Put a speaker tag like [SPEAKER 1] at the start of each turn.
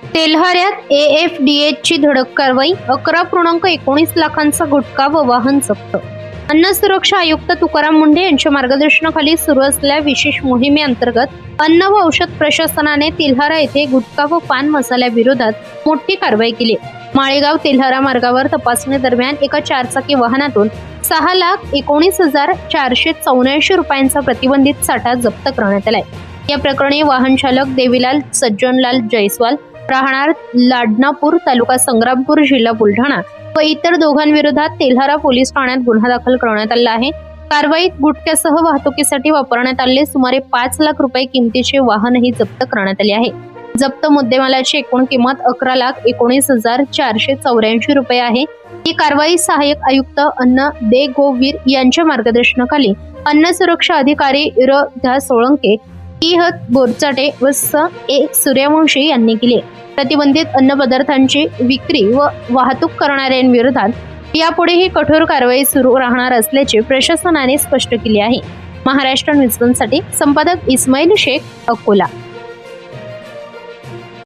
[SPEAKER 1] तेल्हाऱ्यात AFDAची धडक कारवाई, 11.19 लाखांचा गुटखा व वाहन जप्त। अन्न सुरक्षा आयुक्त तुकाराम मुंढे यांच्या मार्गदर्शनाखाली सुरू असलेल्या विशेष मोहिमेअंतर्गत अन्न व औषध प्रशासनाने तेल्हारा येथे गुटखा व पान मसाल्याविरोधात मोठी कारवाई केली। माळेगाव तेल्हारा मार्गावर तपासणी दरम्यान एका 4 चाकी वाहनातून 6,19,484 रुपयांचा प्रतिबंधित साठा जप्त करण्यात आलाय। या प्रकरणी वाहन चालक देवीलाल सज्जनलाल जयस्वाल राहणार लाडनापूर तालुका संग्रामपूर जिल्हा बुलढाणा व इतर दोघांविरोधात तेल्हारा पोलीस ठाण्यात गुन्हा दाखल करण्यात आला आहे। कारवाईत गुटख्यासह वाहतुकीसाठी वापरण्यात आलेले सुमारे 5 लाख रुपये किमतीचे वाहनही जप्त करण्यात आले आहे। जप्त मुद्देमालाची एकूण किंमत 11,19,484 रुपये आहे। ही कारवाई सहाय्यक आयुक्त अन्न देगोवीर यांच्या मार्गदर्शनाखाली अन्न सुरक्षा अधिकारी र. सोळंके, बोरचाटे व सूर्यवंशी यांनी केली। प्रतिबंधित अन्न पदार्थांची विक्री व वाहतूक करणाऱ्यांविरोधात यापुढेही कठोर कारवाई सुरू राहणार असल्याचे प्रशासनाने स्पष्ट केले आहे। महाराष्ट्र न्यूज साठी संपादक इस्माईल शेख, अकोला।